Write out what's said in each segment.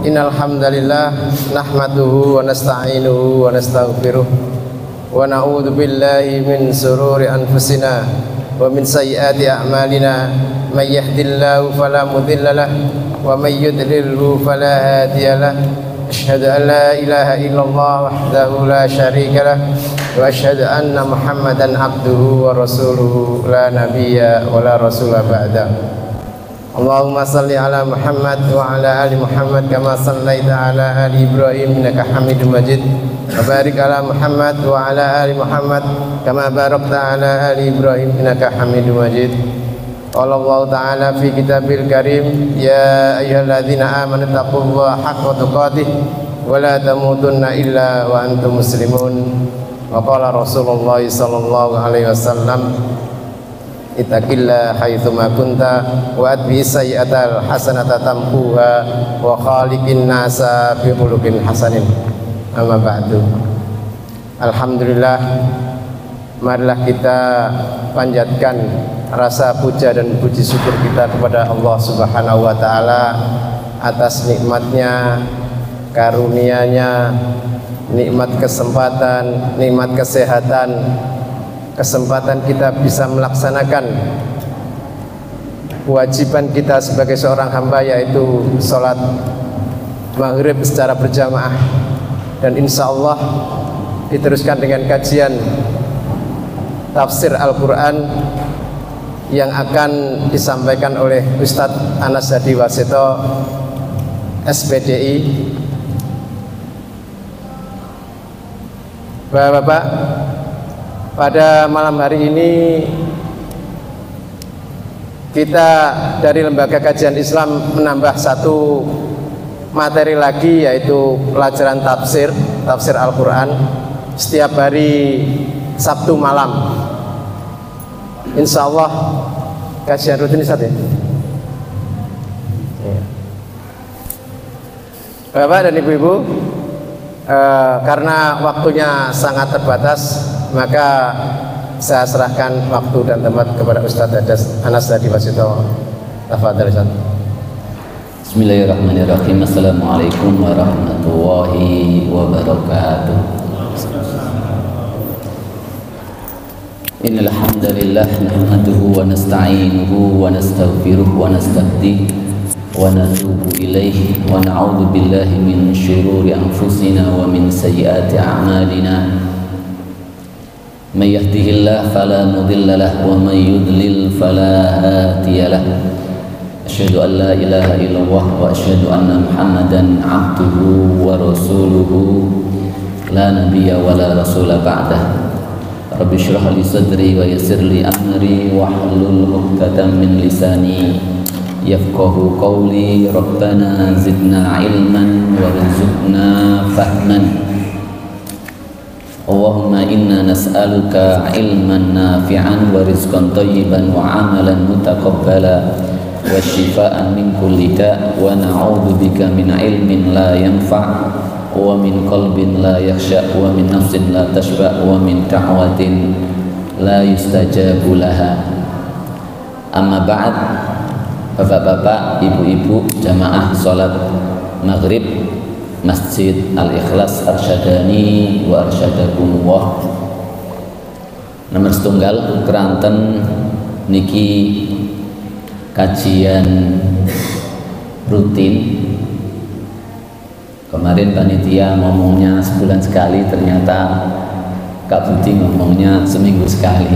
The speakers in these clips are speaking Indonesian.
Innal hamdalillah nahmaduhu wa nasta'inuhu wa nastaghfiruh wa na'udzu billahi min sururi anfusina wa min sayyiati a'malina may yahdihillahu fala mudilla lahu wa may yudlilhu fala hadiya lahu asyhadu an la ilaha illallah wahdahu la syarika lahu wa asyhadu anna Muhammadan abduhu wa rasuluhu la nabiyya wa la rasula ba'da. Allahumma salli ala Muhammad wa ala ali Muhammad kama sallaita ala ali Ibrahim innaka Hamidum Majid wa barik ala Muhammad wa ala ali Muhammad kama barakta ala ali Ibrahim innaka Hamidum Majid. Qala Allah ta'ala fi kitabil karim ya ayyuhalladzina amanu taqullaha haqqa tuqatih wa la tamutunna illa wa antum muslimun. Wa qala Rasulullah sallallahu alaihi wasallam ittaqillah haitsuma kunta wa atbi sayyi'atal hasanata tamhuha wa khaliqin nasa bi khuluqin hasanin. Amma ba'du. Alhamdulillah, marilah kita panjatkan rasa puja dan puji syukur kita kepada Allah Subhanahu wa taala atas nikmatnya, karunia-Nya, nikmat kesempatan, nikmat kesehatan, kesempatan kita bisa melaksanakan kewajiban kita sebagai seorang hamba, yaitu sholat maghrib secara berjamaah, dan insya Allah diteruskan dengan kajian tafsir Al-Quran yang akan disampaikan oleh Ustadz Anas Hadi Waseto SPDI. Bapak-bapak, pada malam hari ini kita dari Lembaga Kajian Islam menambah satu materi lagi, yaitu pelajaran tafsir Al-Quran setiap hari Sabtu malam. Insya Allah kajian rutin Ustaz ya. Bapak dan Ibu-ibu, karena waktunya sangat terbatas, maka saya serahkan waktu dan tempat kepada Ustadz Anas Hadi Waseto. Tafadhal Ustaz. Bismillahirrahmanirrahim. Assalamualaikum warahmatullahi wabarakatuh. Innal hamdalillah nahmaduhu wa nasta'inuhu wa nastaghfiruh wa nastahdihi wa natubu ilaihi wa na'udzu billahi min syururi anfusina wa min sayyiati a'malina. May yahdihillahu fala mudilla lahu wa may yudlil fala hadiya lahu. Asyhadu an la ilaha illallah wa asyhadu anna Muhammadan abduhu wa rasuluhu la nabiyya wa la rasula ba'dah. Rabbi shrah li sadri wa yassir li amri wa hlul 'uqdatam min lisani yafqahu qawli. Rabbana zidna ilman warzuqna fahman. Allahumma inna nas'aluka ilman nafi'an wa rizqan thayyiban wa amalan mutaqabbala wa shifaan min kulli da' wa na'udzu bika min ilmin la yanfa' wa min qalbin la yakhsha wa min nafsin la tashba' wa min da'watin la yustajabu laha. Amma ba'd. Bapak-bapak, ibu-ibu, jamaah salat maghrib Masjid Al-Ikhlas Arsyadani wa arsyadakumullah nomor setunggal Keranten niki kajian rutin. Kemarin panitia ngomongnya sebulan sekali, ternyata Kak Budi ngomongnya seminggu sekali.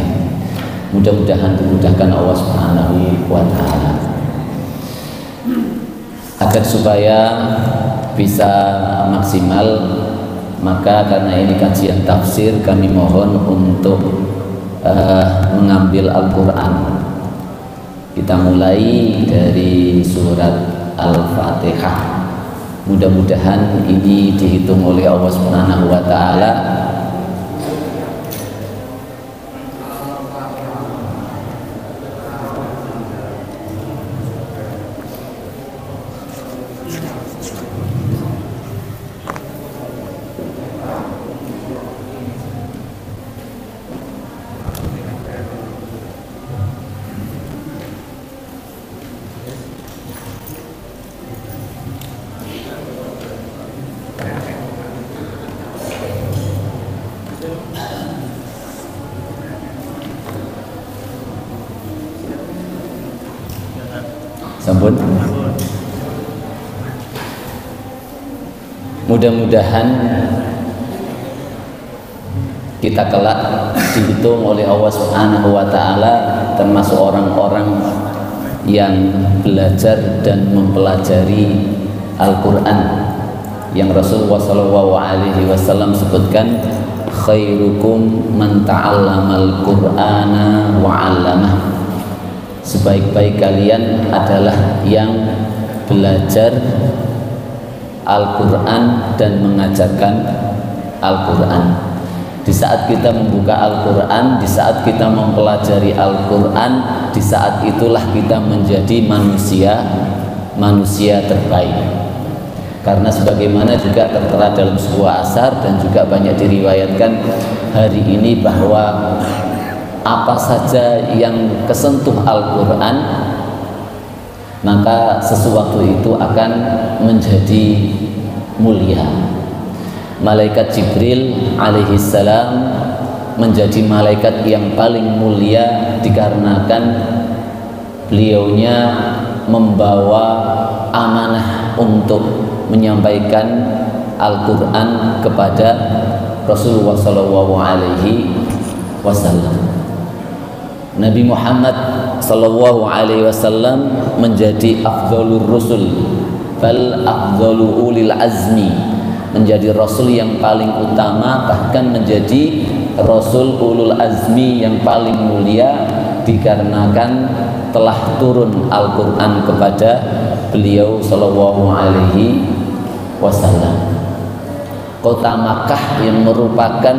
Mudah-mudahan dimudahkan Allah Subhanahu wa ta'ala agar supaya bisa maksimal. Maka karena ini kajian tafsir, kami mohon untuk mengambil Al-Quran. Kita mulai dari surat Al-Fatihah. Mudah-mudahan ini dihitung oleh Allah Subhanahu wa ta'ala Sampun. Mudah-mudahan kita kelak dihitung oleh Allah Subhanahu wa taala termasuk orang-orang yang belajar dan mempelajari Al-Qur'an yang Rasulullah SAW sebutkan, khairukum man ta'allamal Qur'ana wa 'allamah. Sebaik-baik kalian adalah yang belajar Al-Quran dan mengajarkan Al-Quran. Di saat kita membuka Al-Quran, di saat kita mempelajari Al-Quran, di saat itulah kita menjadi manusia terbaik. Karena sebagaimana juga tertera dalam sebuah asar dan juga banyak diriwayatkan hari ini, bahwa apa saja yang kesentuh Al-Quran maka sesuatu itu akan menjadi mulia. Malaikat Jibril alaihissalam menjadi malaikat yang paling mulia dikarenakan beliaunya membawa amanah untuk menyampaikan Al-Quran kepada Rasulullah SAW. Nabi Muhammad sallallahu alaihi wasallam menjadi afdhalur rusul, bal afdhalu ulil azmi, menjadi rasul yang paling utama, bahkan menjadi rasul ulul azmi yang paling mulia dikarenakan telah turun Al-Qur'an kepada beliau sallallahu alaihi wasallam. Kota Makkah yang merupakan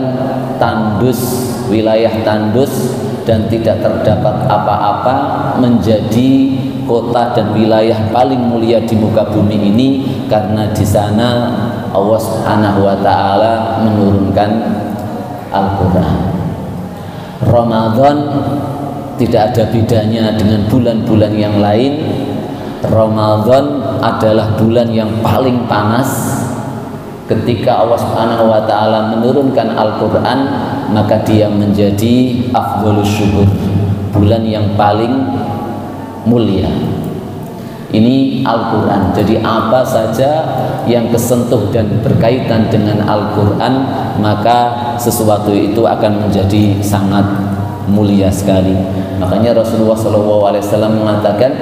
tandus, wilayah tandus dan tidak terdapat apa-apa, menjadi kota dan wilayah paling mulia di muka bumi ini karena di sana Allah Subhanahu wa taala menurunkan Al-Qur'an. Ramadan tidak ada bedanya dengan bulan-bulan yang lain. Ramadan adalah bulan yang paling panas. Ketika Allah Subhanahu wa taala menurunkan Al-Qur'an, maka dia menjadi afdhalus syuhur, bulan yang paling mulia. Ini Al-Qur'an. Jadi apa saja yang kesentuh dan berkaitan dengan Al-Qur'an, maka sesuatu itu akan menjadi sangat mulia sekali. Makanya Rasulullah SAW mengatakan,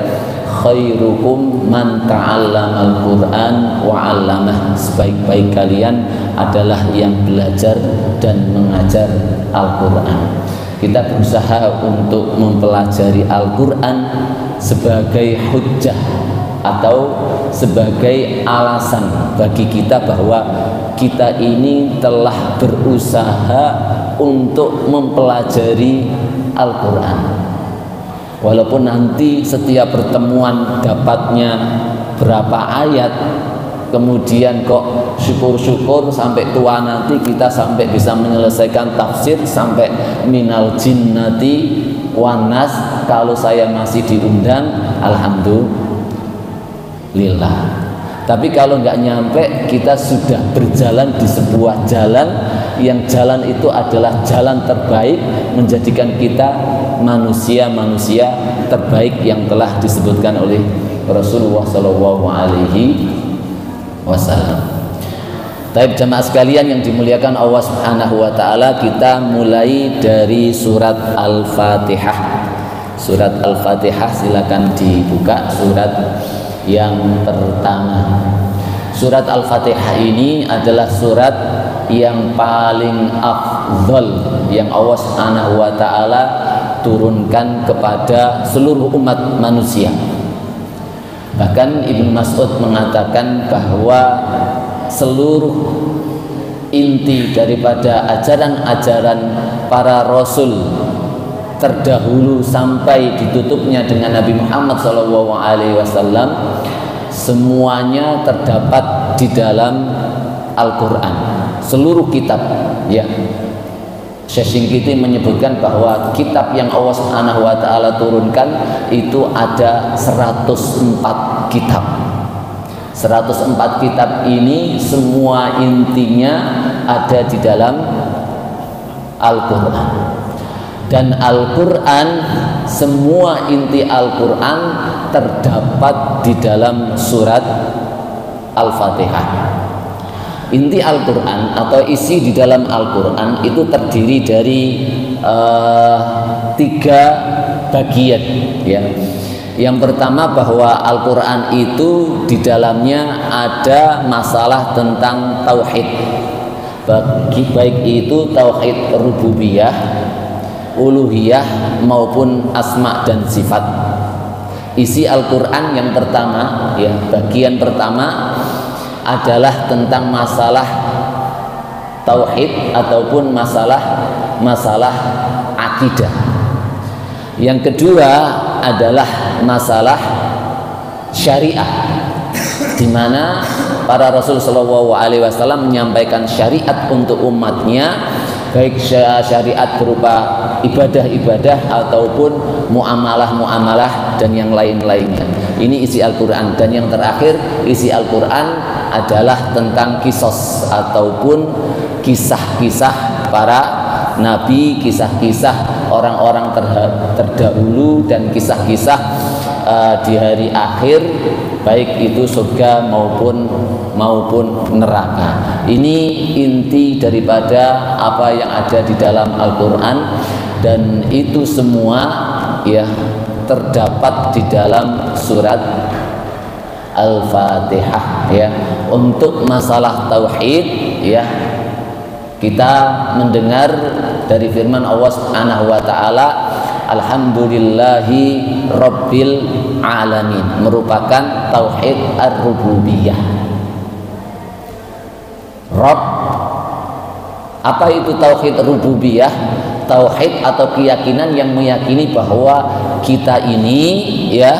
khairukum man ta'allamal Qur'an wa 'allamah. Sebaik-baik kalian adalah yang belajar dan mengajar Al-Qur'an. Kita berusaha untuk mempelajari Al-Qur'an sebagai hujjah atau sebagai alasan bagi kita bahwa kita ini telah berusaha untuk mempelajari Al-Qur'an. Walaupun nanti setiap pertemuan dapatnya berapa ayat, kemudian kok syukur-syukur sampai tua nanti kita sampai bisa menyelesaikan tafsir sampai minal jinnati wan nas. Kalau saya masih diundang, alhamdulillah. Tapi kalau nggak nyampe, kita sudah berjalan di sebuah jalan yang jalan itu adalah jalan terbaik, menjadikan kita manusia-manusia terbaik yang telah disebutkan oleh Rasulullah Shallallahu Alaihi Wasallam. Taib jamaah sekalian yang dimuliakan Allah Subhanahu Wa Taala, kita mulai dari surat Al-Fatihah. Surat Al-Fatihah silakan dibuka, surat yang pertama. Surat Al-Fatihah ini adalah surat yang paling afdhal yang Allah Subhanahu wa taala turunkan kepada seluruh umat manusia. Bahkan Ibnu Mas'ud mengatakan bahwa seluruh inti daripada ajaran-ajaran para rasul terdahulu sampai ditutupnya dengan Nabi Muhammad SAW, semuanya terdapat di dalam Al-Quran, seluruh kitab. Ya, Syekh Singkiti menyebutkan bahwa kitab yang Allah Subhanahu wa taala turunkan itu ada 104 kitab. 104 kitab ini semua intinya ada di dalam Al-Quran. Dan Al-Quran, semua inti Al-Quran terdapat di dalam surat Al-Fatihah. Inti Al-Quran atau isi di dalam Al-Quran itu terdiri dari 3 bagian, ya. Yang pertama bahwa Al-Quran itu di dalamnya ada masalah tentang tauhid, baik itu tauhid rububiyah, uluhiyah maupun asma dan sifat. Isi Al-Quran yang pertama, ya, bagian pertama adalah tentang masalah tauhid ataupun masalah akidah. Yang kedua adalah masalah syariah, di mana para Rasul Shallallahu Alaihi Wasallam menyampaikan syariat untuk umatnya, baik syariat berupa ibadah-ibadah ataupun muamalah-muamalah dan yang lain-lainnya. Ini isi Al-Quran. Dan yang terakhir, isi Al-Quran adalah tentang kisos ataupun kisah-kisah para nabi, kisah-kisah orang-orang terdahulu dan kisah-kisah di hari akhir, baik itu surga maupun neraka. Ini inti daripada apa yang ada di dalam Al-Quran, dan itu semua, ya, terdapat di dalam surat Al-Fatihah, ya. Untuk masalah tauhid, ya, kita mendengar dari firman Allah Subhanahu wa taala, alhamdulillahi rabbil alamin, merupakan tauhid ar-rububiyah. Rabb, apa itu tauhid rububiyah? Tauhid atau keyakinan yang meyakini bahwa kita ini, ya,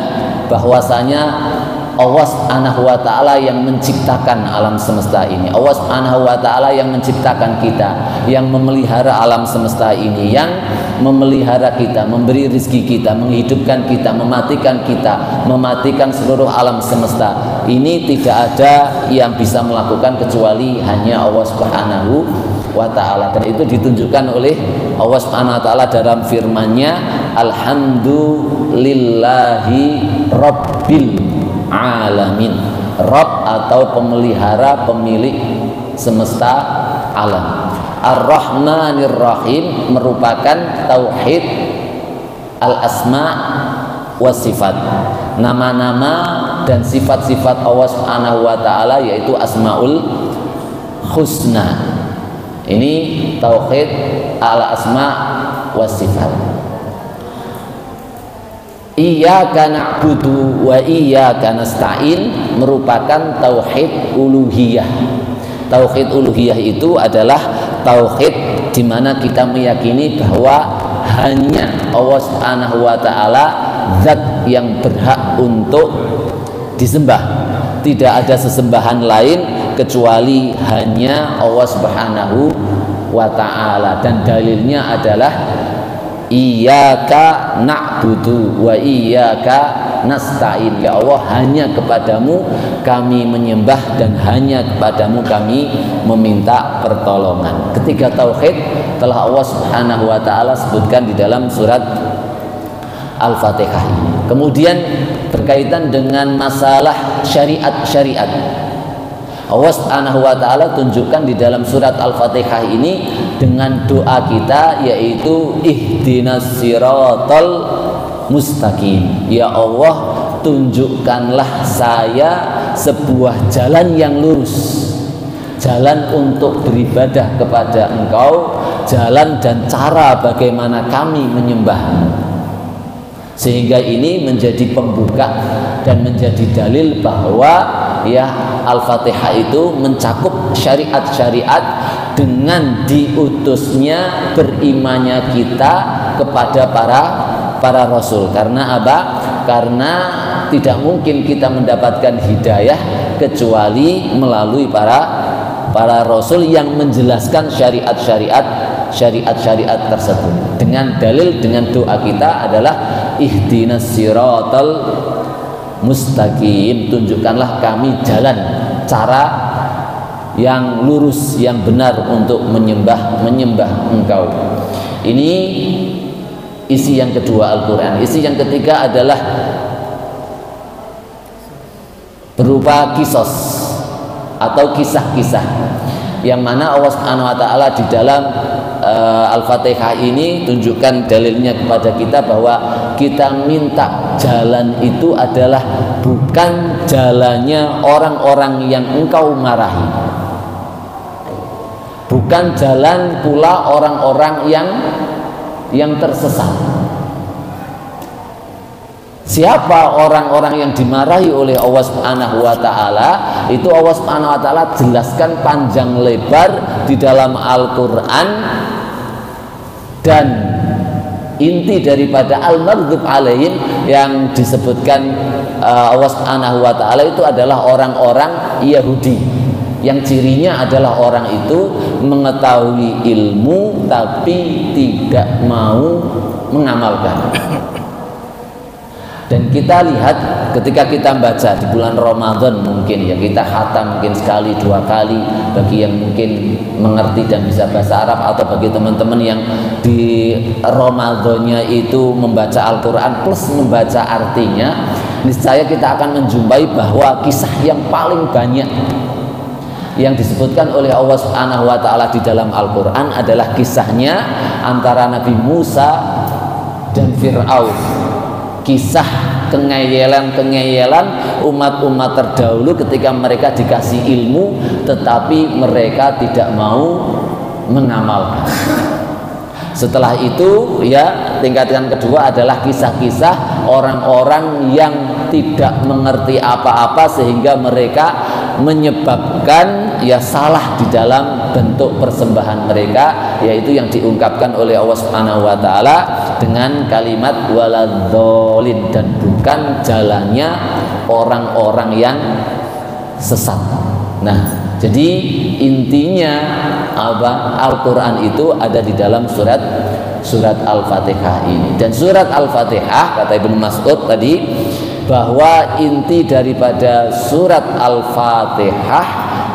bahwasanya Allah Subhanahu wa taala yang menciptakan alam semesta ini. Allah Subhanahu wa taala yang menciptakan kita, yang memelihara alam semesta ini, yang memelihara kita, memberi rezeki kita, menghidupkan kita, mematikan seluruh alam semesta. Ini tidak ada yang bisa melakukan kecuali hanya Allah Subhanahu wa ta'ala, dan itu ditunjukkan oleh Allah Subhanahu wa ta'ala dalam firman-Nya, alhamdulillahi rabbil alamin. Rabb atau pemelihara, pemilik semesta alam. Ar-Rahmanir Rahim merupakan tauhid al-asma wa sifat, nama-nama dan sifat-sifat Allah Subhanahu wa ta'ala, yaitu asmaul husna. Ini tauhid al-asma wa sifat. Iyyaka na'budu wa iyyaka nasta'in merupakan tauhid uluhiyah. Tauhid uluhiyah itu adalah tauhid di mana kita meyakini bahwa hanya Allah Subhanahu wa taala zat yang berhak untuk disembah. Tidak ada sesembahan lain kecuali hanya Allah Subhanahu wa ta'ala, dan dalilnya adalah iyyaka na'budu wa iyyaka nasta'in, ya Allah, hanya kepadamu kami menyembah dan hanya kepadamu kami meminta pertolongan. Ketiga tauhid telah Allah Subhanahu wa ta'ala sebutkan di dalam surat Al-Fatihah ini. Kemudian berkaitan dengan masalah syariat-syariat, Allah Subhanahu wa ta'ala tunjukkan di dalam surat Al-Fatihah ini dengan doa kita, yaitu ihdinas siratal mustaqim. Ya Allah, tunjukkanlah saya sebuah jalan yang lurus, jalan untuk beribadah kepada Engkau, jalan dan cara bagaimana kami menyembahmu. Sehingga ini menjadi pembuka dan menjadi dalil bahwa, ya, Al-Fatihah itu mencakup syariat-syariat dengan diutusnya berimannya kita kepada para rasul. Karena apa? Karena tidak mungkin kita mendapatkan hidayah kecuali melalui para rasul yang menjelaskan syariat-syariat tersebut. Dengan dalil, dengan doa kita adalah ihdinas siratal mustaqim, tunjukkanlah kami jalan, cara yang lurus, yang benar untuk menyembah Engkau. Ini isi yang kedua Al-Quran. Isi yang ketiga adalah berupa kisos atau kisah-kisah, yang mana Allah Subhanahu wa taala di dalam Al-Fatihah ini tunjukkan dalilnya kepada kita bahwa kita minta jalan itu adalah bukan jalannya orang-orang yang engkau marahi, bukan jalan pula orang-orang yang tersesat. Siapa orang-orang yang dimarahi oleh Allah Subhanahu wa taala? Itu Allah Subhanahu wa taala jelaskan panjang lebar di dalam Al-Qur'an, dan inti daripada al-maghdub alaihim yang disebutkan Allah Subhanahu wa taala itu adalah orang-orang Yahudi, yang cirinya adalah orang itu mengetahui ilmu tapi tidak mau mengamalkan. Dan kita lihat ketika kita baca di bulan Ramadan, mungkin ya kita khatam mungkin sekali dua kali bagi yang mungkin mengerti dan bisa bahasa Arab, atau bagi teman-teman yang di Ramadannya itu membaca Al-Quran plus membaca artinya, niscaya kita akan menjumpai bahwa kisah yang paling banyak yang disebutkan oleh Allah Subhanahu wa taala di dalam Al-Quran adalah kisahnya antara Nabi Musa dan Fir'aun. Kisah kengeyelan-kengeyelan umat-umat terdahulu ketika mereka dikasih ilmu tetapi mereka tidak mau mengamalkan. Setelah itu ya, tingkatan kedua adalah kisah-kisah orang-orang yang tidak mengerti apa-apa sehingga mereka menyebabkan ya salah di dalam bentuk persembahan mereka, yaitu yang diungkapkan oleh Allah Subhanahu wa taala dengan kalimat waladzolin, dan bukan jalannya orang-orang yang sesat. Nah, jadi intinya Al-Quran itu ada di dalam surat Al-Fatihah ini. Dan surat Al-Fatihah, kata Ibnu Mas'ud tadi, bahwa inti daripada surat Al-Fatihah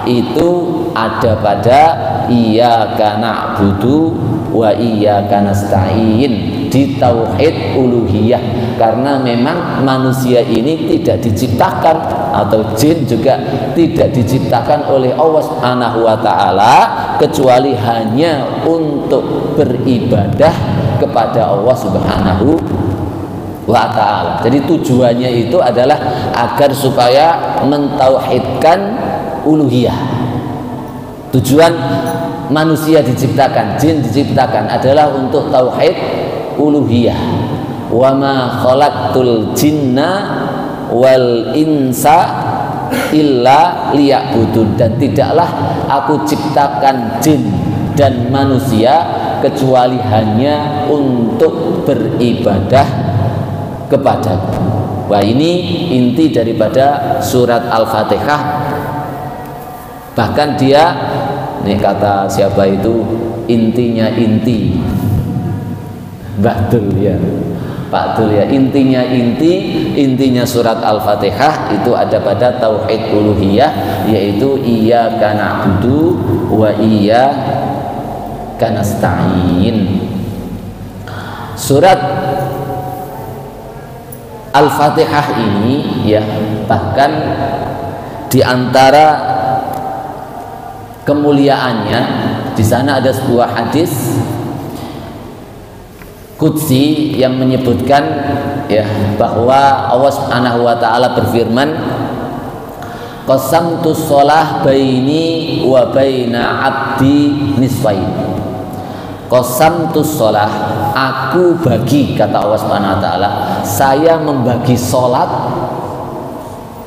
itu ada pada iyyaka na'budu wa iyyaka nasta'in, di tauhid uluhiyah. Karena memang manusia ini tidak diciptakan, atau jin juga tidak diciptakan oleh Allah Subhanahu wa taala kecuali hanya untuk beribadah kepada Allah Subhanahu wa ta'ala. Jadi tujuannya itu adalah agar supaya mentauhidkan uluhiyah. Tujuan manusia diciptakan, jin diciptakan adalah untuk tauhid uluhiyah. Wa ma khalaqtul jinna wal insa illa liya'budun, dan tidaklah aku ciptakan jin dan manusia kecuali hanya untuk beribadah kepadaku. Wah, ini inti daripada surat Al-Fatihah. Bahkan dia, ini kata siapa itu, intinya inti Mbah Dul ya, Pak Dul ya, intinya surat Al-Fatihah itu ada pada tauhid uluhiyah, yaitu iyyaka na'budu wa iyyaka nasta'in. Surat Al-Fatihah ini ya, bahkan di antara kemuliaannya, di sana ada sebuah hadis qudsi yang menyebutkan ya bahwa Allah Subhanahu wa taala berfirman, qasamtu shalah baini wa baina abdi nisfain. Qasamtu shalah, aku bagi, kata Allah Subhanahu wa taala, saya membagi salat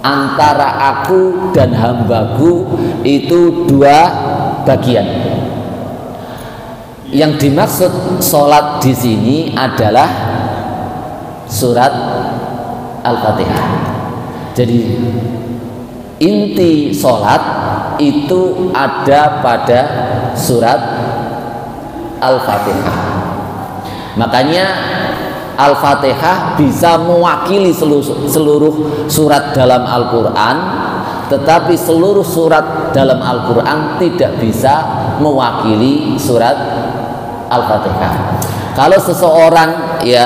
antara aku dan hambaku itu dua bagian. Yang dimaksud salat di sini adalah surat Al-Fatihah. Jadi inti salat itu ada pada surat Al-Fatihah. Makanya Al-Fatihah bisa mewakili seluruh surat dalam Al-Quran, tetapi seluruh surat dalam Al-Quran tidak bisa mewakili surat Al-Fatihah. Kalau seseorang ya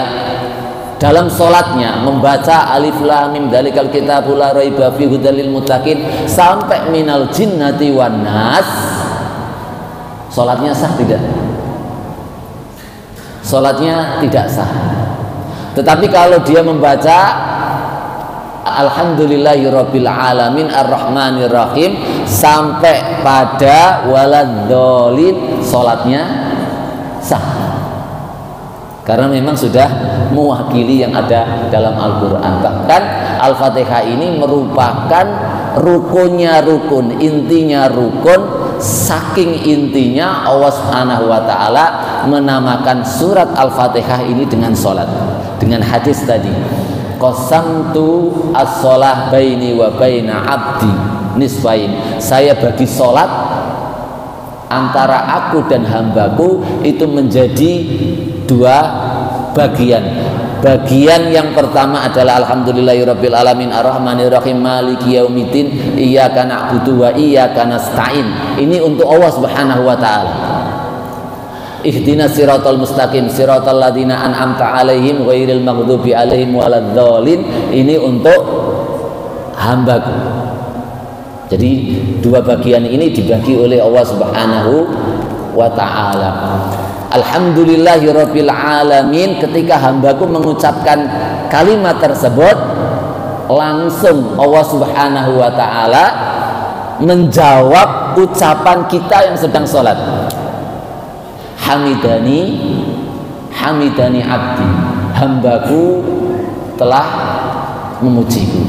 dalam sholatnya membaca alif lam mim dzalikal kitabul la raiba fihi hudal lil muttaqin sampai minal jinnati wan nas, sholatnya sah tidak? Sholatnya tidak sah. Tetapi kalau dia membaca alhamdulillahirabbil alamin arrahmanir rahim sampai pada waladhdallin, sholatnya sah. Karena memang sudah mewakili yang ada dalam Al-Quran. Bahkan Al-Fatihah ini merupakan rukunnya rukun, intinya rukun. Saking intinya Allah Subhanahu wa ta'ala menamakan surat Al-Fatihah ini dengan sholat, dengan hadis tadi, qasamtu as-sholah baini wa baina abdi nisfain, saya bagi sholat antara aku dan hambaku itu menjadi dua bagian. Bagian yang pertama adalah alhamdulillahirabbil alamin arrahmanir rahim maliki yaumiddin iyyaka na'budu wa iyyaka nasta'in. Ini untuk Allah Subhanahu wa taala. Ihdinas siratal mustaqim siratal ladzina an'amta 'alaihim ghairil maghdubi 'alaihim waladhdallin. Ini untuk hambaku. Jadi dua bagian ini dibagi oleh Allah Subhanahu wa ta'ala. Alhamdulillahirabbil alamin, ketika hambaku mengucapkan kalimat tersebut, langsung Allah Subhanahu wa ta'ala menjawab ucapan kita yang sedang sholat. Hamidani abdi, hambaku telah memujiku.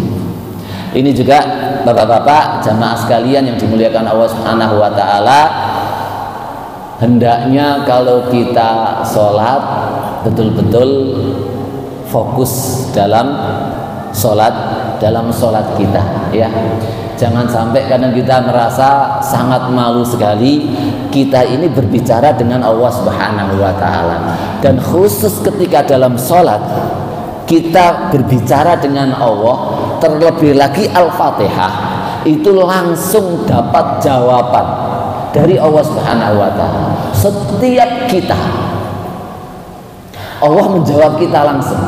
Ini juga bapak-bapak jamaah sekalian yang dimuliakan Allah Subhanahu wa ta'ala, hendaknya kalau kita sholat betul-betul fokus dalam sholat kita, ya. Jangan sampai kadang kita merasa sangat malu sekali kita ini berbicara dengan Allah Subhanahu wa ta'ala. Dan khusus ketika dalam sholat kita berbicara dengan Allah, terlebih lagi Al-Fatihah, itu langsung dapat jawaban dari Allah Subhanahu wa ta'ala. Setiap kita Allah menjawab kita langsung.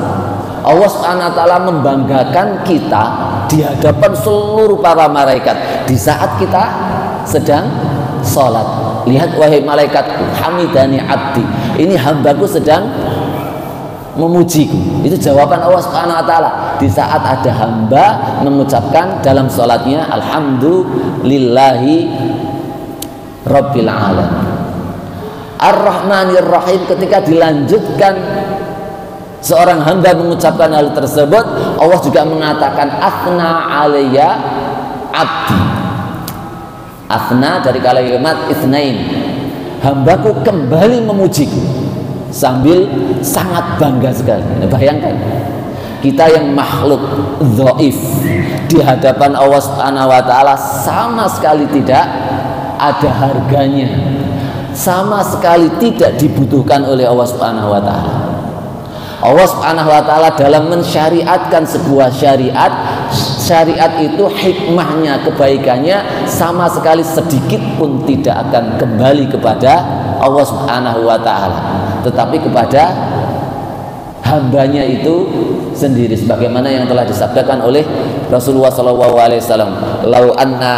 Allah Subhanahu wa ta'ala membanggakan kita di hadapan seluruh para malaikat di saat kita sedang sholat. Lihat wahai malaikatku, hamidani abdi, ini hambaku sedang memujiku. Itu jawaban Allah Subhanahu wa ta'ala di saat ada hamba mengucapkan dalam sholatnya alhamdulillahi rabbil alamin. Ar-Rahmanir Rahim, ketika dilanjutkan seorang hamba mengucapkan hal tersebut, Allah juga mengatakan athna alayya abdi. Athna dari kalimat itsnain, hambaku kembali memujiku, sambil sangat bangga sekali. Bayangkan kita yang makhluk dhaif di hadapan Allah Subhanahu wa ta'ala sama sekali tidak ada harganya, sama sekali tidak dibutuhkan oleh Allah Subhanahu wa ta'ala. Allah Subhanahu wa ta'ala dalam mensyariatkan sebuah syariat itu hikmahnya, kebaikannya sama sekali sedikit pun tidak akan kembali kepada Allah Subhanahu wa ta'ala, tetapi kepada hambanya itu sendiri, sebagaimana yang telah disabdakan oleh Rasulullah SAW, lau anna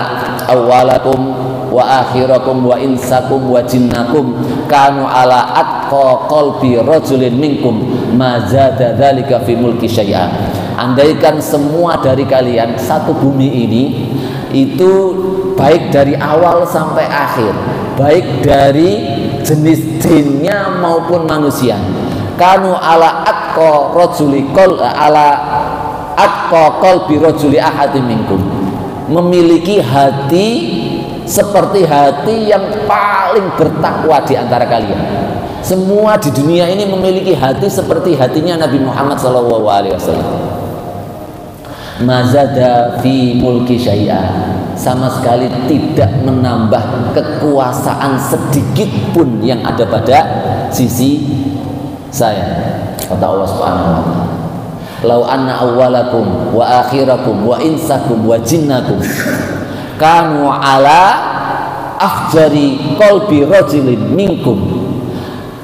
awwalakum wa akhirakum wa insakum wa jinnakum kanu ala atqa qalbi rajulin minkum ma zada dzalika fi mulki syai'a. Andaikan semua dari kalian satu bumi ini itu baik dari awal sampai akhir, baik dari jenis jinnya maupun manusia, kanu ala atqa rajuli qal ala atqa qalbi rajuli ahadim minkum, memiliki hati seperti hati yang paling bertakwa di antara kalian. Semua di dunia ini memiliki hati seperti hatinya Nabi Muhammad SAW. Mazada fi mulki syai'a, sama sekali tidak menambah kekuasaan sedikit pun yang ada pada sisi saya, kata Allah Subhanahu wa ta'ala. Lau anna awwalakum wa akhirakum wa insakum wa jinnakum kanu ala afjari qalbi rajulin minkum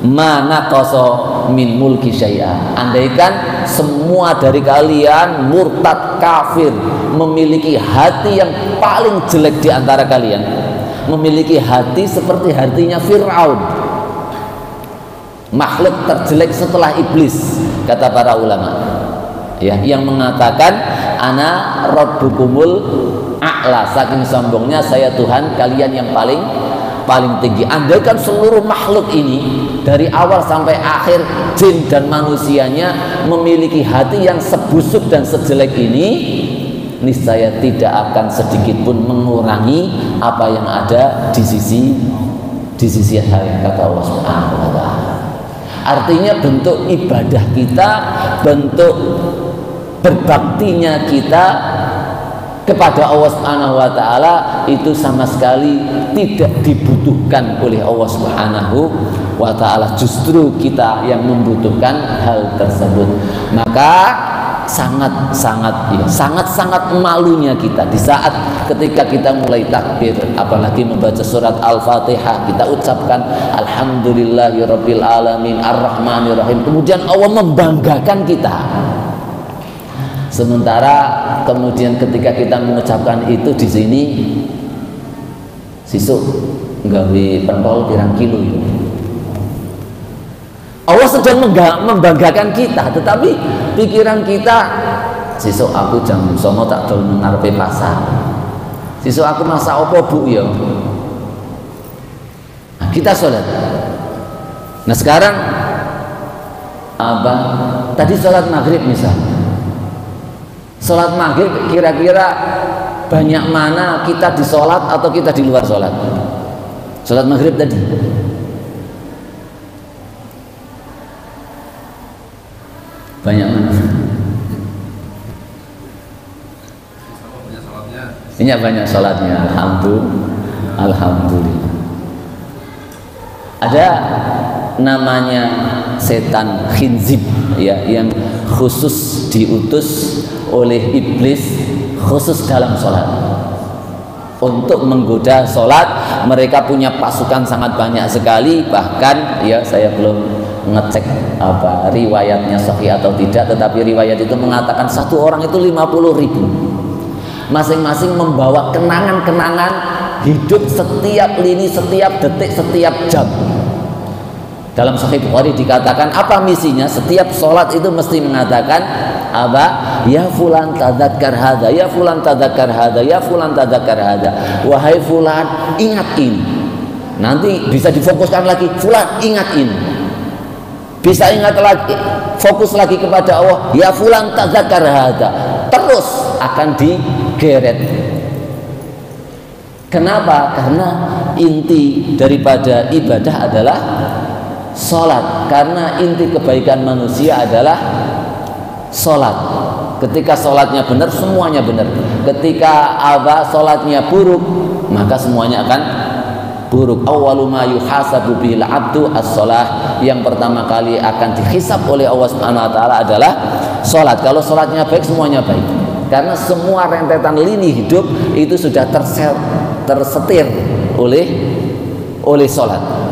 mana koso min mulki syai'a. Andaikan semua dari kalian murtad kafir, memiliki hati yang paling jelek di antara kalian, memiliki hati seperti hatinya Fir'aun, makhluk terjelek setelah iblis, kata para ulama, ya, yang mengatakan ana rabbukumul a'la, saking sombongnya saya Tuhan kalian yang paling tinggi. Andaikan seluruh makhluk ini dari awal sampai akhir, jin dan manusianya, memiliki hati yang sebusuk dan sejelek ini, niscaya tidak akan sedikit pun mengurangi apa yang ada di sisi saya, kata Allah Subhanahu wa ta'ala. Artinya bentuk ibadah kita, bentuk berbaktinya kita kepada Allah Subhanahu wa ta'ala itu sama sekali tidak dibutuhkan oleh Allah Subhanahu wa ta'ala. Justru kita yang membutuhkan hal tersebut. Maka sangat malunya kita di saat ketika kita mulai takbir, apalagi membaca surat Al-Fatihah, kita ucapkan alhamdulillahirabbil alamin arrahmanirrahim, kemudian Allah membanggakan kita. Sementara kemudian ketika kita mengucapkan itu di sini, sisuk nggawe pentol pirang kilo itu. Allah sedang membanggakan kita, tetapi pikiran kita, sisuk aku jam 09.00 tak dol nang ngarepe pasar. Sisuk aku masak apa Bu ya? Nah, kita sholat. Nah sekarang tadi sholat maghrib misalnya. Sholat maghrib kira-kira banyak mana kita di sholat atau kita di luar sholat? Sholat maghrib tadi banyak mana? Ini banyak sholatnya. Alhamdulillah. Ada namanya setan khinzib, ya, yang khusus diutus oleh iblis khusus dalam sholat untuk menggoda sholat. Mereka punya pasukan sangat banyak sekali, bahkan ya saya belum ngecek riwayatnya sahih atau tidak, tetapi riwayat itu mengatakan satu orang itu 50.000, masing-masing membawa kenangan-kenangan hidup setiap lini, setiap detik, setiap jam. Dalam Sahih Bukhari dikatakan apa misinya? Setiap sholat itu mesti mengatakan ya fulan tadzakkar hadza, ya fulan tadzakkar hadza, ya fulan tadzakkar hadza. Wahai fulan, ingat ini. Nanti bisa difokuskan lagi, fulan ingat ini. Bisa ingat lagi, fokus lagi kepada Allah, ya fulan tadzakkar hadza. Terus akan digeret. Kenapa? Karena inti daripada ibadah adalah sholat, karena inti kebaikan manusia adalah sholat. Ketika sholatnya benar, semuanya benar. Ketika sholatnya buruk, maka semuanya akan buruk. Awwalu ma yuhasabu bil abdu as-shalah. Yang pertama kali akan dihisab oleh Allah Subhanahu wa taala adalah sholat. Kalau sholatnya baik, semuanya baik. Karena semua rentetan lini hidup itu sudah tersetir oleh sholat.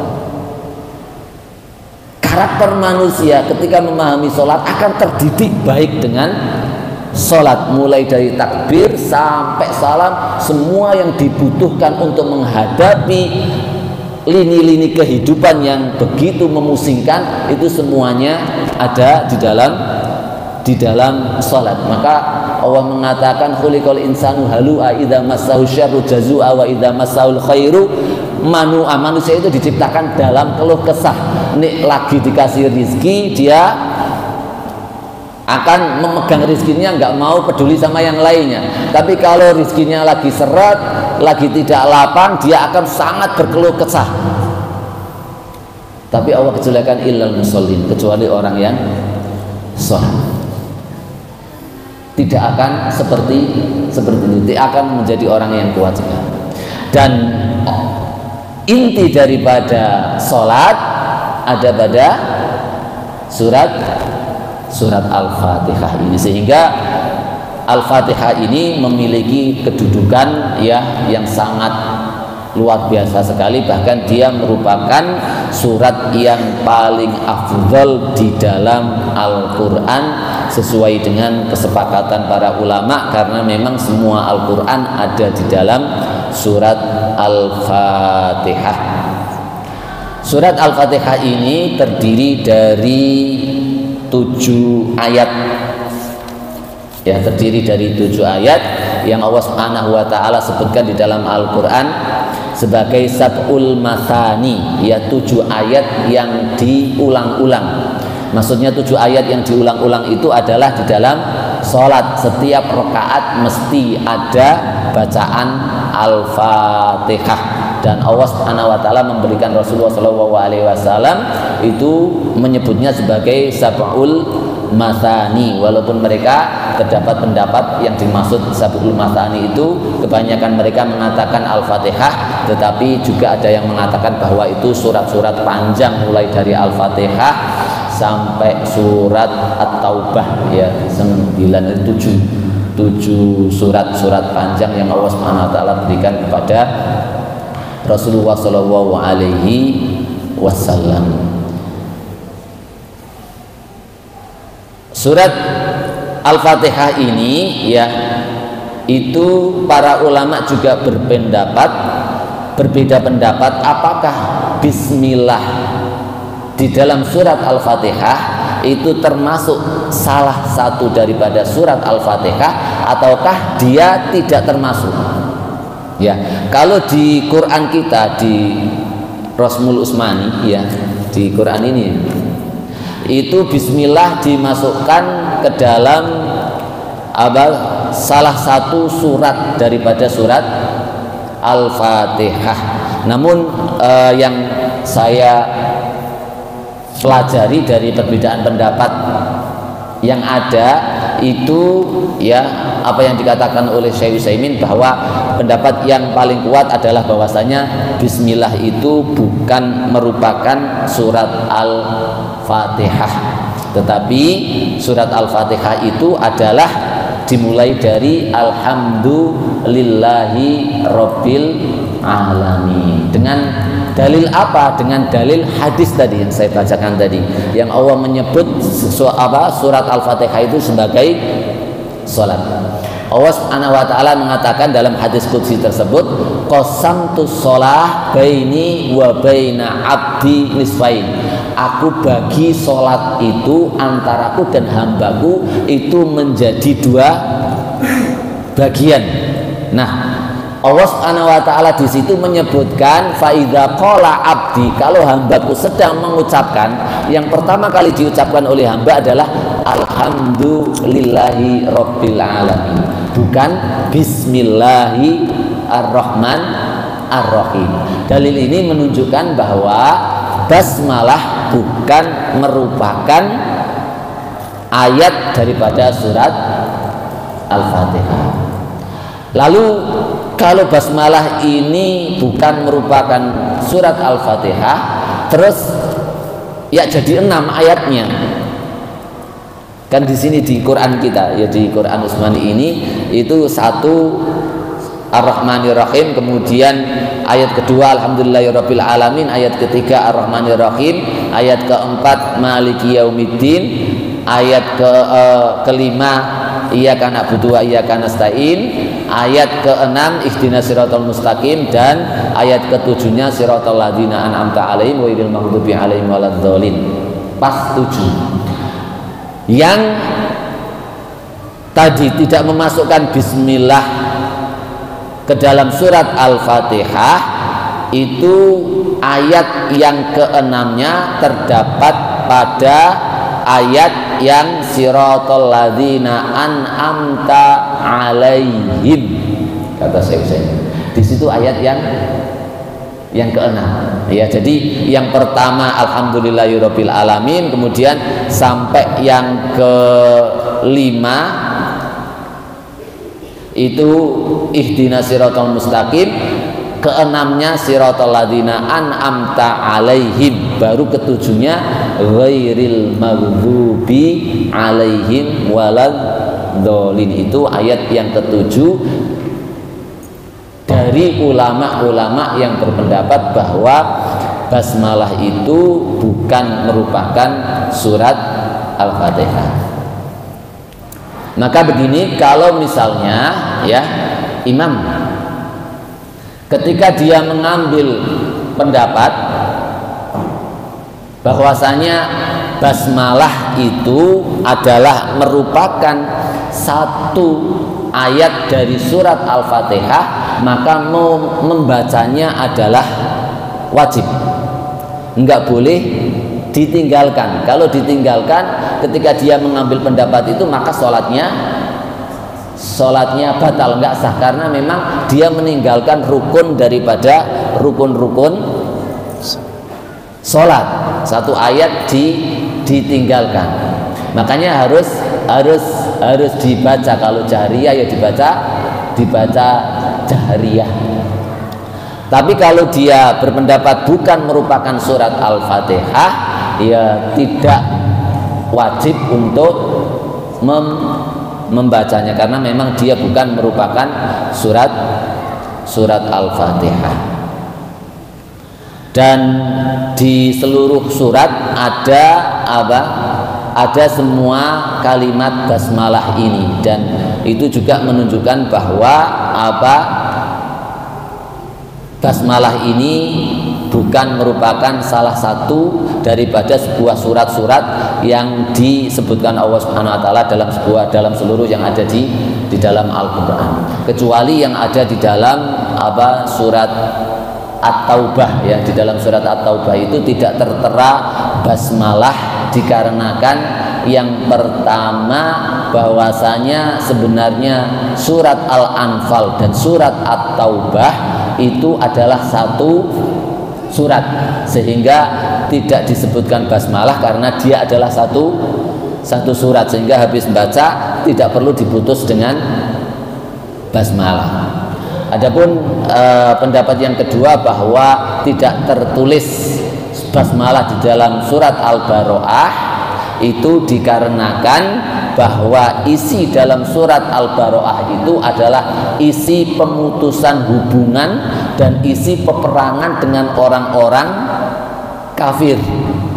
Karakter manusia ketika memahami sholat akan terdidik baik dengan sholat. Mulai dari takbir sampai salam, semua yang dibutuhkan untuk menghadapi lini-lini kehidupan yang begitu memusingkan, itu semuanya ada di dalam sholat. Maka Allah mengatakan khuliqal insanu halu'a idza massahu syarru jazua wa idza massahul khairu manua. Manusia itu diciptakan dalam keluh kesah. Nih lagi dikasih rizki, dia akan memegang rizkinya, nggak mau peduli sama yang lainnya. Tapi kalau rizkinya lagi seret, lagi tidak lapang, dia akan sangat berkeluh kesah. Tapi Allah kecualikan illal musallin, kecuali orang yang sholat, tidak akan seperti itu, tidak akan menjadi orang yang kuat juga. Dan inti daripada sholat ada pada surat Al-Fatihah ini, sehingga Al-Fatihah ini memiliki kedudukan ya yang sangat luar biasa sekali, bahkan dia merupakan surat yang paling afdal di dalam Al-Quran sesuai dengan kesepakatan para ulama, karena memang semua Al-Quran ada di dalam surat Al-Fatihah. Surat Al-Fatihah ini terdiri dari 7 ayat, ya, terdiri dari 7 ayat yang Allah Subhanahu wa taala sebutkan di dalam Al-Qur'an sebagai sab'ul mathani, ya 7 ayat yang diulang-ulang. Maksudnya 7 ayat yang diulang-ulang itu adalah di dalam sholat. Setiap rakaat mesti ada bacaan Al-Fatihah, dan Allah Subhanahu wa taala memberikan Rasulullah SAW itu menyebutnya sebagai sab'ul mathani, walaupun mereka terdapat pendapat yang dimaksud sab'ul mathani itu kebanyakan mereka mengatakan Al-Fatihah, tetapi juga ada yang mengatakan bahwa itu surat-surat panjang mulai dari Al-Fatihah sampai surat At-Taubah, ya 7 surat-surat panjang yang Allah Subhanahu wa taala berikan kepada Rasulullah sallallahu alaihi wasallam. Surat Al-Fatihah ini, ya, itu para ulama juga berbeda pendapat apakah bismillah di dalam surat Al-Fatihah itu termasuk salah satu daripada surat Al-Fatihah ataukah dia tidak termasuk. Ya, kalau di Quran kita di Rasmul Utsmani, ya, di Quran ini itu bismillah dimasukkan ke dalam salah satu surat daripada surat Al-Fatihah. Namun yang saya pelajari dari perbedaan pendapat yang ada itu, ya, apa yang dikatakan oleh Syekh Utsaimin bahwa pendapat yang paling kuat adalah bahwasanya bismillah itu bukan merupakan surat Al-Fatihah, tetapi surat Al-Fatihah itu adalah dimulai dari alhamdulillahi rabbil alamin. Dengan dalil apa? Dengan dalil hadis tadi yang saya bacakan tadi, yang Allah menyebut surat Al-Fatihah itu sebagai salat. Allah Subhanahu wa taala mengatakan dalam hadis qudsi tersebut, qasamtus shalah baini wa baina abdi nisfain. Aku bagi salat itu antaraku dan hambaku itu menjadi 2 bagian. Nah, Allah Subhanahu wa taala di situ menyebutkan fa idza qala abdi, kalau hambaku sedang mengucapkan, yang pertama kali diucapkan oleh hamba adalah alhamdulillahi rabbil alamin, bukan bismillahirrahmanirrahim. Dalil ini menunjukkan bahwa basmalah bukan merupakan ayat daripada surat Al-Fatihah. Lalu kalau basmalah ini bukan merupakan surat Al-Fatihah, terus ya jadi 6 ayatnya. Kan di sini di Quran kita, ya di Quran Utsmani ini itu 1 Ar-Rahmanir-Rahim, kemudian ayat kedua alhamdulillahirabbil alamin, ayat ketiga Ar-Rahmanir-Rahim, ayat keempat Maliki Yaumiddin, ayat kelima Iyyaka na'budu wa iyyaka nasta'in, ayat ke-6 ihdinas siratal mustaqim, dan ayat ke-7-nya siratal ladzina an'amta 'alaihim ghairil maghdubi 'alaihim waladdallin. Pas 7. Yang tadi tidak memasukkan bismillah ke dalam surat Al-Fatihah itu ayat yang ke-6-nya terdapat pada ayat yang siratal ladzina an'amta 'alaihim, kata saya. Di situ ayat yang ke-6, ya. Jadi yang pertama alhamdulillahirabbil alamin, kemudian sampai yang ke-5 itu ihdinas siratal mustaqim, ke-6-nya siratal ladzina an'amta 'alaihim, baru ke-7-nya ghairil maghdubi 'alaihim waladdallin. Itu ayat yang ke-7 dari dari ulama-ulama yang berpendapat bahwa basmalah itu bukan merupakan surat Al-Fatihah. Maka begini, kalau misalnya ya imam ketika dia mengambil pendapat bahwasanya basmalah itu adalah merupakan satu ayat dari surat Al-Fatihah, maka membacanya adalah wajib, enggak boleh ditinggalkan. Kalau ditinggalkan ketika dia mengambil pendapat itu, maka sholatnya batal, enggak sah, karena memang dia meninggalkan rukun daripada rukun-rukun sholat. Satu ayat ditinggalkan. Makanya harus dibaca. Kalau jahriyah ya dibaca jahriyah. Tapi kalau dia berpendapat bukan merupakan surat Al-Fatihah, ya tidak wajib untuk membacanya, karena memang dia bukan merupakan surat Al-Fatihah. Dan di seluruh surat ada apa? Ada semua kalimat basmalah ini, dan itu juga menunjukkan bahwa apa? Basmalah ini bukan merupakan salah satu daripada sebuah surat-surat yang disebutkan Allah Subhanahu wa taala dalam seluruh yang ada di dalam Al-Qur'an, kecuali yang ada di dalam apa? Surat At-Taubah ya. Di dalam surat At-Taubah itu tidak tertera basmalah, dikarenakan yang pertama bahwasanya sebenarnya surat Al-Anfal dan surat At-Taubah itu adalah satu surat, sehingga tidak disebutkan basmalah karena dia adalah satu surat, sehingga habis baca tidak perlu diputus dengan basmalah. Adapun pendapat yang kedua bahwa tidak tertulis basmalah di dalam surat Al-Baro'ah, itu dikarenakan bahwa isi dalam surat Al-Baro'ah itu adalah isi pemutusan hubungan dan isi peperangan dengan orang-orang kafir.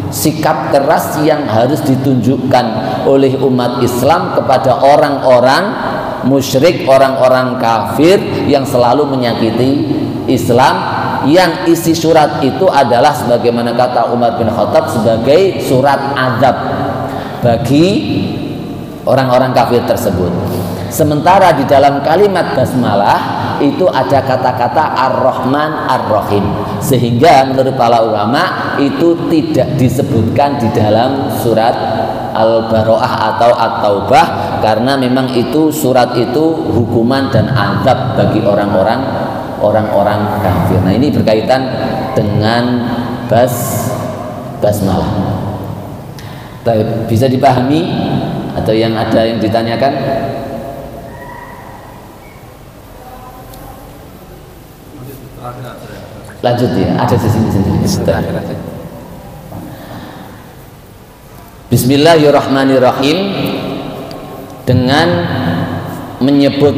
Sikap keras yang harus ditunjukkan oleh umat Islam kepada orang-orang musyrik, orang-orang kafir yang selalu menyakiti Islam, yang isi surat itu adalah sebagaimana kata Umar bin Khattab sebagai surat azab bagi orang-orang kafir tersebut. Sementara di dalam kalimat basmalah itu ada kata-kata Ar-Rahman Ar-Rahim, sehingga menurut para ulama itu tidak disebutkan di dalam surat Al-Baro'ah atau At-Taubah, karena memang itu surat itu hukuman dan azab bagi orang-orang kafir. Nah, ini berkaitan dengan basmalah. Bisa dipahami atau ada yang ditanyakan? Lanjut ya, ada di sini sendiri. Bismillahirrahmanirrahim. Dengan menyebut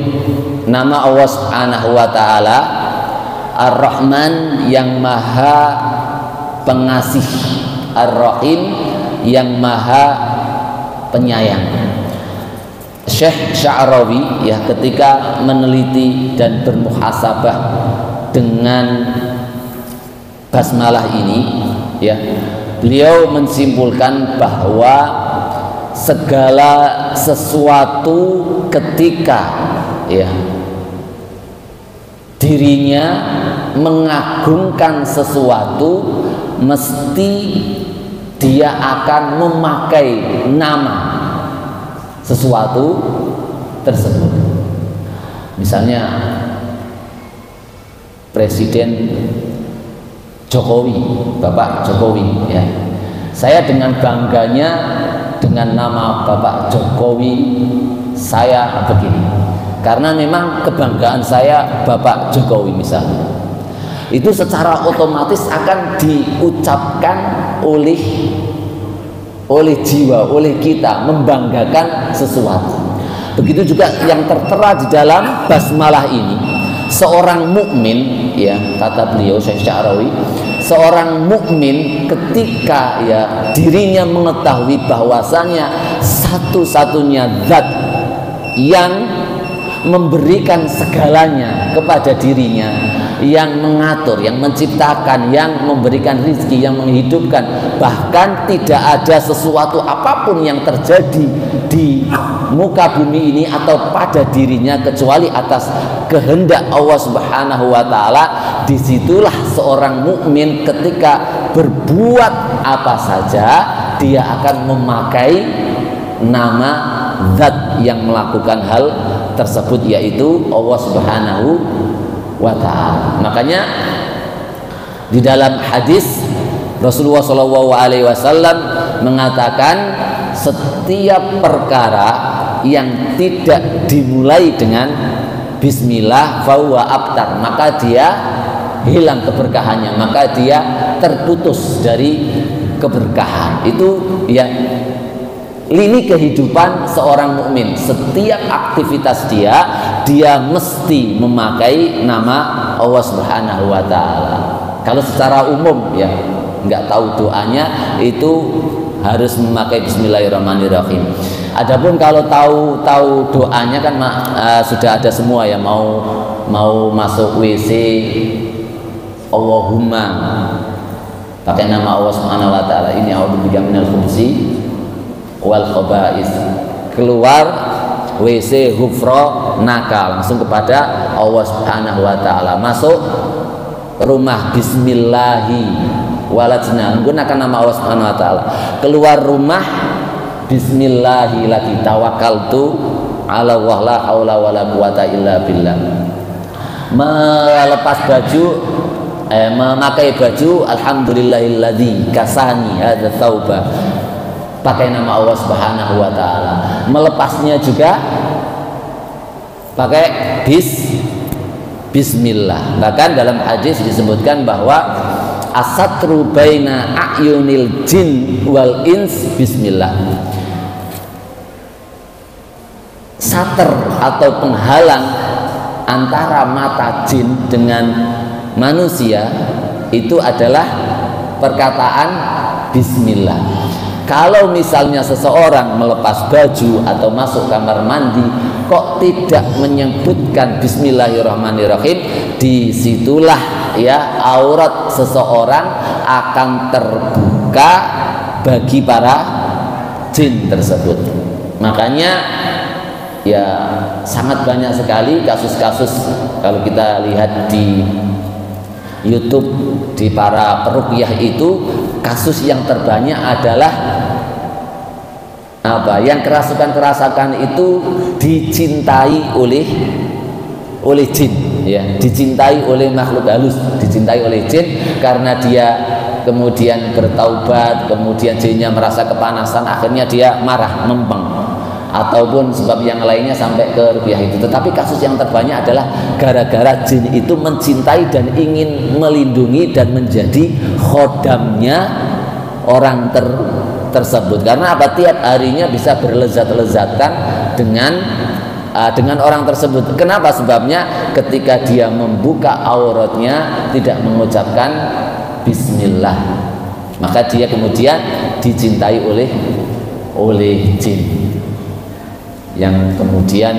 nama Allah Subhanahu wa taala, Ar-Rahman yang Maha Pengasih, Ar-Rahim yang Maha Penyayang. Syekh Sya'rawi ya, ketika meneliti dan bermuhasabah dengan basmalah ini ya, beliau menyimpulkan bahwa segala sesuatu ketika ya dirinya mengagungkan sesuatu, mesti dia akan memakai nama sesuatu tersebut. Misalnya Presiden Jokowi, Bapak Jokowi ya. Saya dengan bangganya dengan nama Bapak Jokowi saya begini, karena memang kebanggaan saya Bapak Jokowi misalnya. Itu secara otomatis akan diucapkan oleh jiwa, oleh kita, membanggakan sesuatu. Begitu juga yang tertera di dalam basmalah ini, seorang mukmin, ya kata beliau Syekh Sya'rawi, seorang mukmin ketika ya dirinya mengetahui bahwasanya satu-satunya zat yang memberikan segalanya kepada dirinya, yang mengatur, yang menciptakan, yang memberikan rizki, yang menghidupkan, bahkan tidak ada sesuatu apapun yang terjadi di muka bumi ini atau pada dirinya kecuali atas kehendak Allah Subhanahu wa taala. Disitulah seorang mukmin ketika berbuat apa saja dia akan memakai nama zat yang melakukan hal tersebut, yaitu Allah Subhanahu wa ta'ala. Makanya di dalam hadis Rasulullah SAW mengatakan setiap perkara yang tidak dimulai dengan bismillah fahuwa abtar, maka dia hilang keberkahannya, maka dia terputus dari keberkahan. Itu ya lini kehidupan seorang mukmin. Setiap aktivitas dia mesti memakai nama Allah Subhanahu wa taala. Kalau secara umum ya nggak tahu doanya itu harus memakai bismillahirrahmanirrahim. Adapun kalau tahu doanya kan sudah ada semua ya, mau masuk WC Allahumma pakai nama Allah Subhanahu wa taala, ini a'udzubika minal khubuthi wal khaba'is. Keluar WC hufra nakal, langsung kepada Allah Subhanahu wa taala. Masuk rumah bismillahi walajna, menggunakan nama Allah Subhanahu wa taala. Keluar rumah bismillahi lagi tawakkaltu ala Allah la haula wala quwata illa billah. Melepas baju memakai baju alhamdulillahilladzi kasani hadza tsauba, pakai nama Allah Subhanahu wa taala. Melepasnya juga pakai bismillah. Bahkan dalam hadis disebutkan bahwa asatru baina a'yunil jin wal ins bismillah. Sater atau penghalang antara mata jin dengan manusia itu adalah perkataan bismillah. Kalau misalnya seseorang melepas baju atau masuk kamar mandi kok tidak menyebutkan bismillahirrahmanirrahim, disitulah ya aurat seseorang akan terbuka bagi para jin tersebut. Makanya ya sangat banyak sekali kasus-kasus kalau kita lihat di YouTube di para peruqyah itu, kasus yang terbanyak adalah apa? Yang kerasukan itu dicintai oleh jin, ya, dicintai oleh makhluk halus, dicintai oleh jin karena dia kemudian bertaubat, kemudian jinnya merasa kepanasan, akhirnya dia marah, mempeng, ataupun sebab yang lainnya sampai ke ruqyah itu. Tetapi kasus yang terbanyak adalah gara-gara jin itu mencintai dan ingin melindungi dan menjadi khodamnya orang tersebut. Karena apa? Tiap harinya bisa berlezat-lezatan dengan orang tersebut. Kenapa? Sebabnya ketika dia membuka auratnya tidak mengucapkan bismillah, maka dia kemudian dicintai oleh jin yang kemudian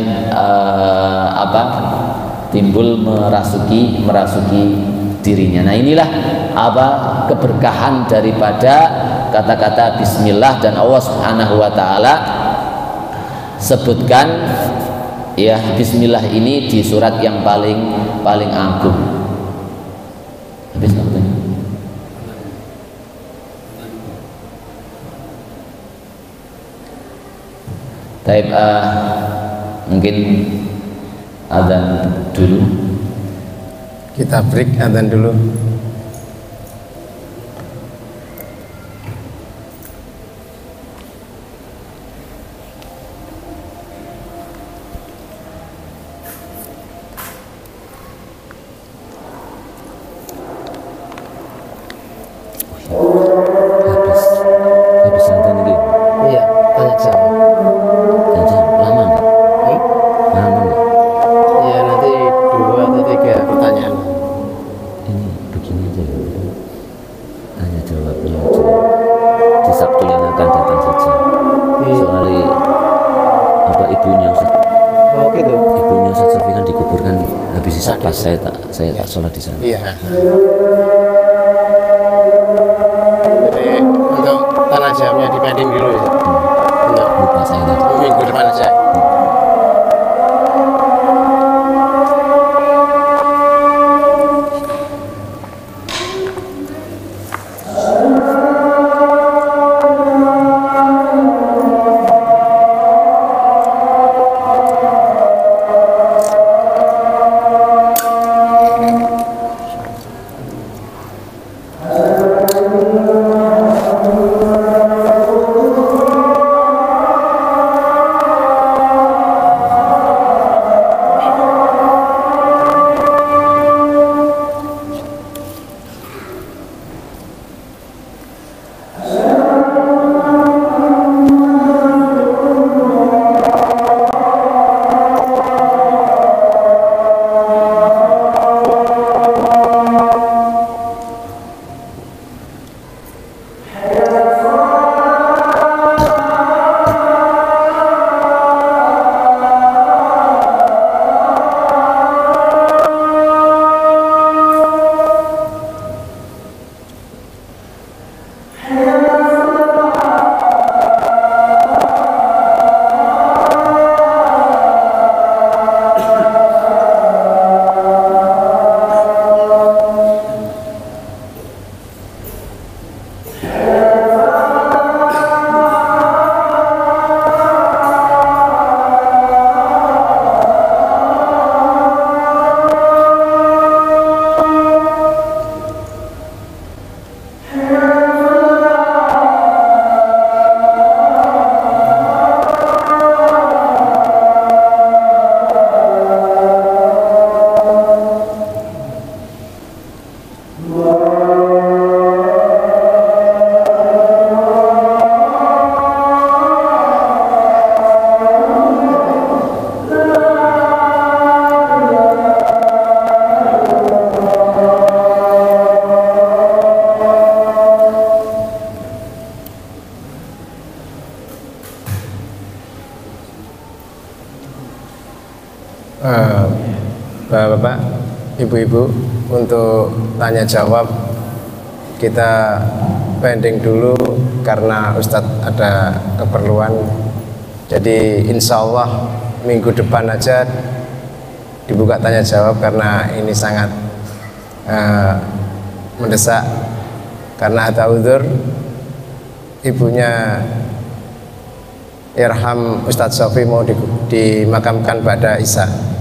timbul merasuki dirinya. Nah, inilah keberkahan daripada kata-kata bismillah, dan Allah Subhanahu wa taala sebutkan ya bismillah ini di surat yang paling agung. Habis waktunya. Baik, mungkin adzan dulu. Kita break adzan dulu. Habis adzan ini. Iya, banyak jam. Lama nggak? Lama nggak? Iya, nanti 2 atau 3 pas saya tak sholat di sana. Iya. Jadi untuk tanah jamnya dipending dulu ya. Untuk Lupa saya tadi. minggu depan aja. Bapak-bapak, ibu-ibu, untuk tanya jawab kita pending dulu karena Ustadz ada keperluan. Jadi insya Allah minggu depan aja dibuka tanya jawab karena ini sangat mendesak, karena ada uzur ibunya Irham Ustadz Sofi mau dimakamkan pada Isya.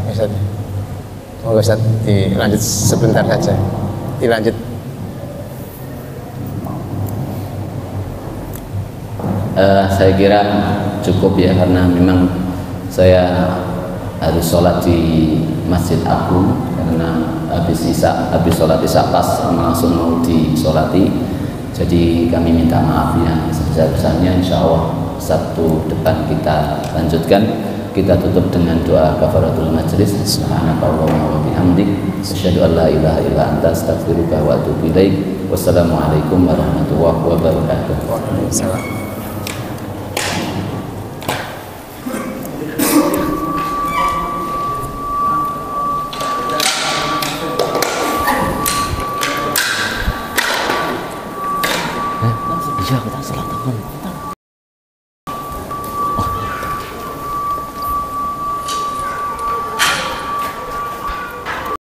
Monggo Ustadz dilanjut sebentar saja, dilanjut. Saya kira cukup ya, karena memang saya harus sholat di Masjid Agung karena habis sholat isya pas langsung mau disolati. Jadi kami minta maaf yang sebesar-besarnya. Insya Allah Sabtu depan kita lanjutkan. Kita tutup dengan doa kafaratul majlis. Subhanakallahumma wa bihamdik, asyhadu an la ilaha illa anta, astaghfiruka wa atubu ilaik. Wassalamualaikum warahmatullahi wabarakatuh. Waalaikumsalam. Iya, kita salat